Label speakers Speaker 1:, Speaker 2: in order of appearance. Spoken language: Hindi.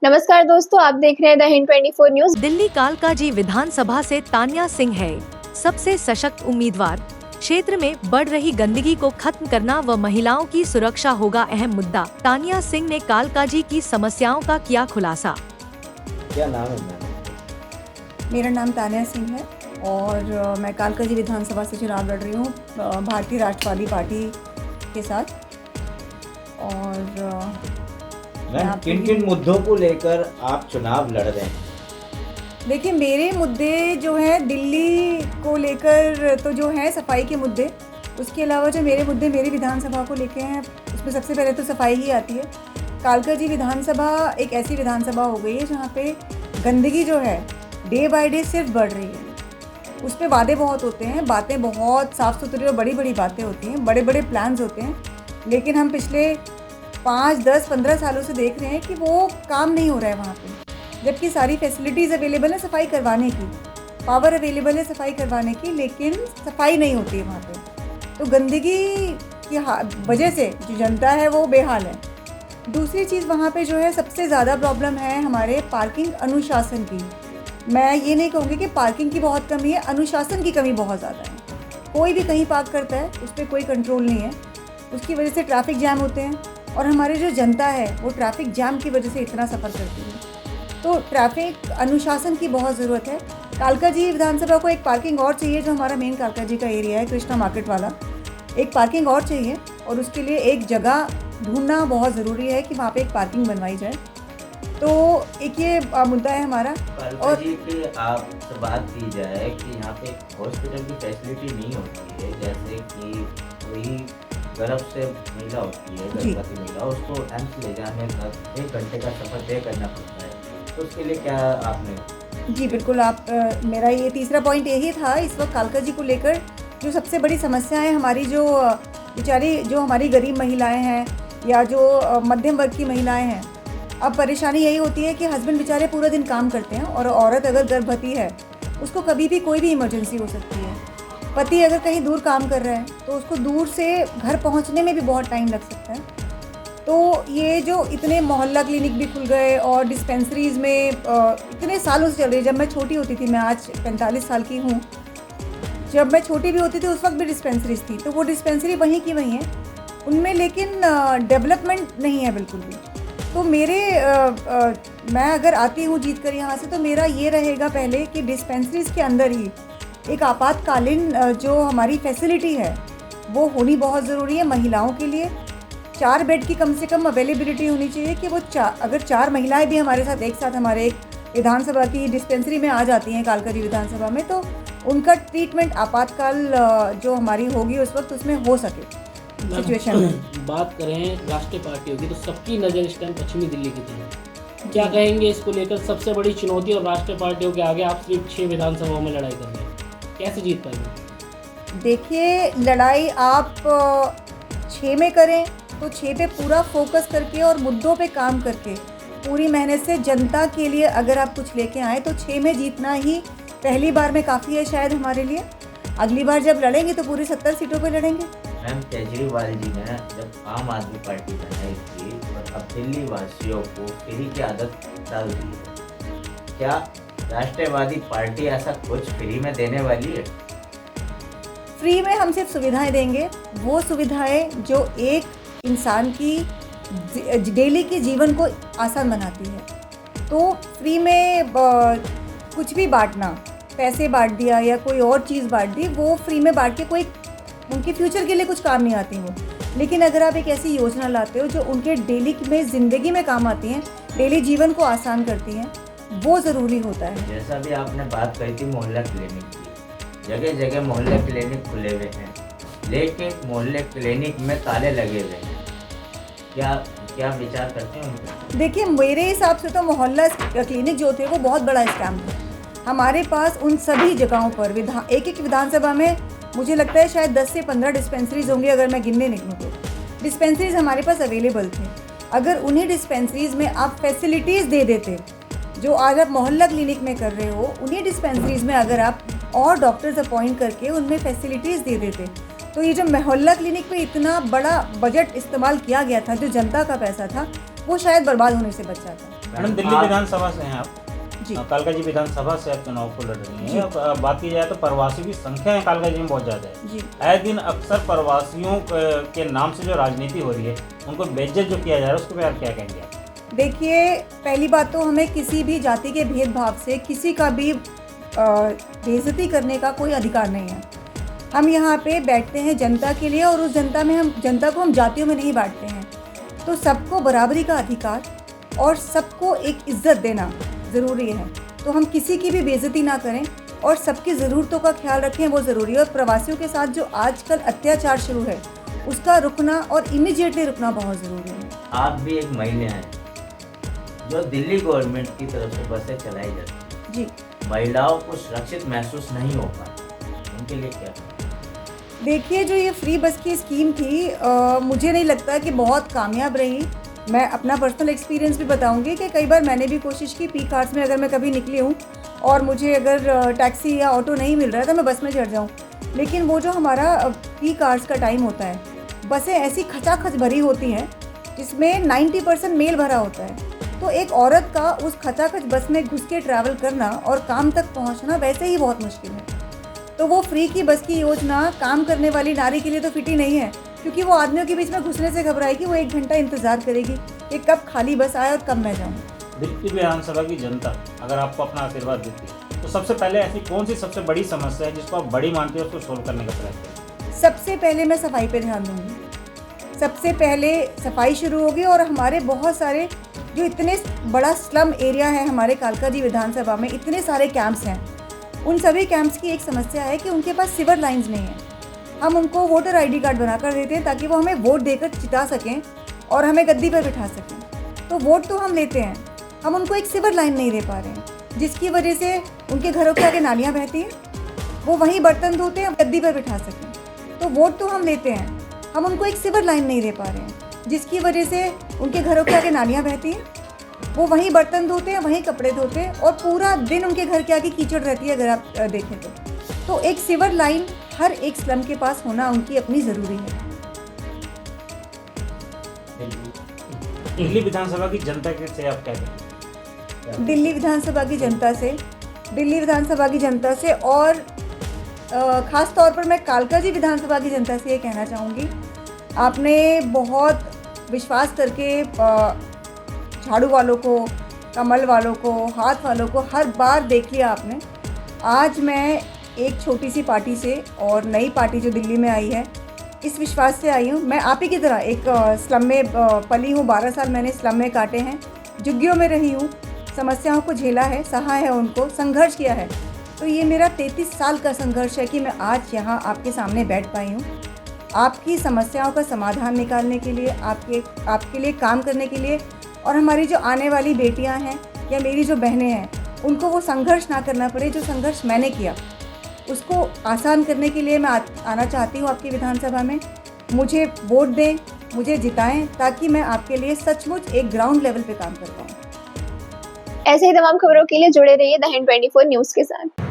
Speaker 1: नमस्कार दोस्तों, आप देख रहे हैं द हिंद 24 न्यूज।
Speaker 2: दिल्ली कालकाजी विधानसभा से तान्या सिंह है सबसे सशक्त उम्मीदवार। क्षेत्र में बढ़ रही गंदगी को खत्म करना व महिलाओं की सुरक्षा होगा अहम मुद्दा। तान्या सिंह ने कालकाजी की समस्याओं का किया खुलासा।
Speaker 3: क्या नाम है मैम?
Speaker 4: मेरा नाम तान्या सिंह है और मैं कालकाजी विधानसभा से चुनाव लड़ रही हूँ भारतीय राष्ट्रवादी पार्टी के साथ। और
Speaker 3: मैम, किन किन मुद्दों को लेकर आप चुनाव लड़ रहे हैं?
Speaker 4: देखिए, मेरे मुद्दे जो हैं दिल्ली को लेकर तो जो है सफाई के मुद्दे, उसके अलावा जो मेरे मुद्दे मेरी विधानसभा को लेके हैं उसमें सबसे पहले तो सफाई ही आती है। कालकाजी विधानसभा एक ऐसी विधानसभा हो गई है जहाँ पे गंदगी जो है डे बाय डे सिर्फ बढ़ रही है। उस पर वादे बहुत होते हैं, बातें बहुत साफ़ सुथरी और बड़ी बड़ी बातें होती हैं, बड़े बड़े प्लान्स होते हैं, लेकिन हम पिछले 5, 10, 15 सालों से देख रहे हैं कि वो काम नहीं हो रहा है वहाँ पे। जबकि सारी फैसिलिटीज़ अवेलेबल है सफाई करवाने की, पावर अवेलेबल है सफाई करवाने की, लेकिन सफाई नहीं होती है वहाँ पे। तो गंदगी की वजह से जो जनता है वो बेहाल है। दूसरी चीज़ वहाँ पे जो है सबसे ज़्यादा प्रॉब्लम है हमारे पार्किंग अनुशासन की। मैं ये नहीं कहूँगी कि पार्किंग की बहुत कमी है, अनुशासन की कमी बहुत ज़्यादा है। कोई भी कहीं पार्क करता है, उस पर कोई कंट्रोल नहीं है, उसकी वजह से ट्रैफिक जैम होते हैं और हमारी जो जनता है वो ट्रैफिक जैम की वजह से इतना सफ़र करती है। तो ट्रैफिक अनुशासन की बहुत ज़रूरत है। कालकाजी विधानसभा को एक पार्किंग और चाहिए, जो हमारा मेन कालकाजी का एरिया है कृष्णा मार्केट वाला, एक पार्किंग और चाहिए और उसके लिए एक जगह ढूंढना बहुत ज़रूरी है कि वहाँ पे एक पार्किंग बनवाई जाए। तो एक ये मुद्दा है हमारा।
Speaker 3: और की आपसे बात की जाए कि यहाँ पे हॉस्पिटल की फैसिलिटी नहीं होती है, जैसे कि कोई गर्भ से महिला होती है, गर्भवती महिला, उसको एम्स ले जाने तक 1 घंटे का सफ़र तय करना पड़ता है। तो उसके लिए क्या आपने?
Speaker 4: जी बिल्कुल, मेरा ये तीसरा पॉइंट यही था इस वक्त कालकाजी को लेकर। जो सबसे बड़ी समस्या है हमारी, जो बेचारी जो हमारी गरीब महिलाएं हैं या जो मध्यम वर्ग की महिलाएं हैं, अब परेशानी यही होती है कि हस्बैंड बेचारे पूरा दिन काम करते हैं और औरत अगर गर्भवती है उसको कभी भी कोई भी इमरजेंसी हो सकती है। पति अगर कहीं दूर काम कर रहा है तो उसको दूर से घर पहुंचने में भी बहुत टाइम लग सकता है। तो ये जो इतने मोहल्ला क्लिनिक भी खुल गए और डिस्पेंसरीज़ में इतने सालों से चल रही है। जब मैं छोटी होती थी, मैं आज 45 साल की हूँ, जब मैं छोटी भी होती थी उस वक्त भी डिस्पेंसरीज थी, तो वो डिस्पेंसरी वहीं की वहीं है उनमें, लेकिन डेवलपमेंट नहीं है बिल्कुल भी। तो मैं अगर आती हूँ जीत कर यहाँ से, तो मेरा ये रहेगा पहले कि डिस्पेंसरीज़ के अंदर ही एक आपातकालीन जो हमारी फैसिलिटी है वो होनी बहुत ज़रूरी है महिलाओं के लिए। 4 बेड की कम से कम अवेलेबिलिटी होनी चाहिए कि वो अगर 4 महिलाएं भी हमारे साथ एक साथ हमारे एक विधानसभा की डिस्पेंसरी में आ जाती हैं कालकाजी विधानसभा में, तो उनका ट्रीटमेंट आपातकाल जो हमारी होगी उस वक्त उसमें हो सके सिचुएशन में।
Speaker 5: बात करें राष्ट्रीय पार्टियों की, तो सबकी नज़र इस टाइम पश्चिमी दिल्ली की तरफ। क्या कहेंगे इसको लेकर? सबसे बड़ी चुनौती और राष्ट्रीय पार्टियों के आगे आप सिर्फ 6 विधानसभाओं में लड़ाई कर रहे हैं, कैसे जीत पाएंगे?
Speaker 4: देखिए, लड़ाई आप 6 में करें तो 6 पे पूरा फोकस करके और मुद्दों पे काम करके पूरी मेहनत से जनता के लिए अगर आप कुछ लेके आए तो 6 में जीतना ही पहली बार में काफ़ी है शायद हमारे लिए। अगली बार जब लड़ेंगे तो पूरी 70 सीटों पे लड़ेंगे।
Speaker 3: मैम, केजरीवाल जी ने जब आम आदमी पार्टी बनाई थी और अब दिल्ली वासियों को फ्री की आदत डाल दी है, क्या राष्ट्रवादी पार्टी ऐसा कुछ फ्री में देने वाली है?
Speaker 4: फ्री में हम सिर्फ सुविधाएं देंगे, वो सुविधाएं जो एक इंसान की डेली के जीवन को आसान बनाती है। तो फ्री में कुछ भी बांटना, पैसे बांट दिया या कोई और चीज़ बांट दी, वो फ्री में बांट के कोई उनके फ्यूचर के लिए कुछ काम नहीं आती वो। लेकिन अगर आप एक ऐसी योजना लाते हो जो उनके डेली में ज़िंदगी में काम आती हैं, डेली जीवन को आसान करती हैं, वो ज़रूरी होता है।
Speaker 3: जैसा भी आपने बात कही थी मोहल्ला क्लिनिक की, जगह जगह मोहल्ला क्लिनिक खुले हुए हैं, लेकिन मोहल्ले क्लिनिक में ताले लगे हुए हैं। क्या विचार करते हैं उनके?
Speaker 4: देखिए, मेरे हिसाब से तो मोहल्ला क्लिनिक जो थे वो बहुत बड़ा स्कैम था। हमारे पास उन सभी जगहों पर एक एक विधानसभा में मुझे लगता है शायद 10 से 15 डिस्पेंसरीज होंगी अगर मैं गिनने निकलूँ तो। डिस्पेंसरीज हमारे पास अवेलेबल थे। अगर उन्हीं डिस्पेंसरीज में आप फैसिलिटीज़ दे देते जो आज आप मोहल्ला क्लिनिक में कर रहे हो, उन्हीं डिस्पेंसरीज में अगर आप और डॉक्टर्स अपॉइंट करके उनमें फैसिलिटीज़ दे देते, तो ये जो मोहल्ला क्लिनिक पे इतना बड़ा बजट इस्तेमाल किया गया था, जो जनता का पैसा था, वो शायद बर्बाद होने से बच जाता।
Speaker 6: मैडम दिल्ली विधानसभा से हैं आप
Speaker 4: जी।
Speaker 6: कालका जी विधानसभा से आप चुनाव को लड़ रही
Speaker 4: जी।
Speaker 6: हैं। अब बात की जाए तो प्रवासी की संख्या है कालका जी में बहुत ज़्यादा है।
Speaker 4: जी।
Speaker 6: आए दिन अक्सर प्रवासियों के नाम से जो राजनीति हो रही है, उनको बेइज्जत जो किया जा रहा है, उसके बारे में क्या कहेंगे आप?
Speaker 4: देखिए, पहली बात तो हमें किसी भी जाति के भेदभाव से किसी का भी बेइज्जती करने का कोई अधिकार नहीं है। हम यहाँ पे बैठते हैं जनता के लिए, और उस जनता को हम जातियों में नहीं बांटते हैं। तो सबको बराबरी का अधिकार और सबको एक इज्जत देना ज़रूरी है। तो हम किसी की भी बेइज्जती ना करें और सबकी ज़रूरतों का ख्याल रखें, वो ज़रूरी है। और प्रवासियों के साथ जो आजकल अत्याचार शुरू है, उसका रुकना और इमीडिएटली रुकना बहुत ज़रूरी है।
Speaker 3: आप भी एक महिला हैं जो दिल्ली गवर्नमेंट की तरफ से बसें चलाई जाती हैं।
Speaker 4: जी।
Speaker 3: महिलाओं को सुरक्षित महसूस नहीं हो पाता, उनके लिए क्या?
Speaker 4: देखिए, जो ये फ्री बस की स्कीम थी, मुझे नहीं लगता कि बहुत कामयाब रही। मैं अपना पर्सनल एक्सपीरियंस भी बताऊंगी कि कई बार मैंने भी कोशिश की पीक आवर्स में, अगर मैं कभी निकली हूँ और मुझे अगर टैक्सी या ऑटो नहीं मिल रहा है तो मैं बस में चढ़ जाऊँ। लेकिन वो जो हमारा पीक आवर्स का टाइम होता है, बसें ऐसी खचाखच भरी होती हैं जिसमें 90% मेल भरा होता है। तो एक औरत का उस खचाखच बस में घुस के ट्रैवल करना और काम तक पहुँचना वैसे ही बहुत मुश्किल है। तो वो फ्री की बस की योजना काम करने वाली नारी के लिए तो फिट ही नहीं है, क्योंकि वो आदमियों के बीच में घुसने से घबराएगी। वो 1 घंटा इंतज़ार करेगी कि कब खाली बस आए और कब मैं जाऊँ।
Speaker 6: दिल्ली विधानसभा की जनता अगर आपको अपना आशीर्वाद देती है, तो सबसे पहले ऐसी कौन सी सबसे बड़ी समस्या है जिसको आप बड़ी मानते हो, उसको सोल्व करने का प्रयास करें?
Speaker 4: सबसे पहले मैं सफाई पे ध्यान दूँगी। सबसे पहले सफाई शुरू होगी, और हमारे बहुत सारे जो इतने बड़ा स्लम एरिया है हमारे कालका जी विधानसभा में, इतने सारे कैंप्स हैं। उन सभी कैंप्स की एक समस्या है कि उनके पास सीवर लाइंस नहीं है। हम उनको वोटर आईडी कार्ड बनाकर देते हैं ताकि वो हमें वोट देकर जिता सकें और हमें गद्दी पर बिठा सकें। तो वोट तो हम लेते हैं, हम उनको एक सीवर लाइन नहीं दे पा रहे हैं, जिसकी वजह से उनके घरों के आगे नालियाँ बहती हैं, वो वहीं बर्तन धोते हैं गद्दी पर बिठा सकें। तो वोट तो हम लेते हैं, हम उनको एक सीवर लाइन नहीं दे पा रहे हैं, जिसकी वजह से उनके घरों के आगे नालियाँ बहती हैं, वो वहीं बर्तन धोते हैं, वहीं कपड़े धोते हैं, और पूरा दिन उनके घर के आगे कीचड़ रहती है अगर आप देखें तो एक सीवर लाइन हर एक स्लम के पास होना उनकी अपनी ज़रूरी है।
Speaker 6: दिल्ली विधानसभा की जनता से आप क्या कहेंगे?
Speaker 4: दिल्ली विधानसभा की जनता से और ख़ास तौर पर मैं कालका जी विधानसभा की जनता से ये कहना चाहूँगी, आपने बहुत विश्वास करके झाड़ू वालों को, कमल वालों को, हाथ वालों को हर बार देख लिया आपने। आज मैं एक छोटी सी पार्टी से, और नई पार्टी जो दिल्ली में आई है, इस विश्वास से आई हूँ। मैं आप ही की तरह एक स्लम में पली हूँ, 12 साल मैंने स्लम में काटे हैं, झुग्गियों में रही हूँ, समस्याओं को झेला है, सहा है उनको, संघर्ष किया है। तो ये मेरा 33 साल का संघर्ष है कि मैं आज यहाँ आपके सामने बैठ पाई हूँ, आपकी समस्याओं का समाधान निकालने के लिए, आपके लिए काम करने के लिए। और हमारी जो आने वाली बेटियां हैं या मेरी जो बहनें हैं, उनको वो संघर्ष ना करना पड़े जो संघर्ष मैंने किया, उसको आसान करने के लिए मैं आना चाहती हूँ आपकी विधानसभा में। मुझे वोट दें, मुझे जिताएं, ताकि मैं आपके लिए सचमुच एक ग्राउंड लेवल पे काम कर पाऊँ।
Speaker 1: ऐसे ही तमाम खबरों के लिए जुड़े रहिए द हिंद 24 न्यूज़ के साथ।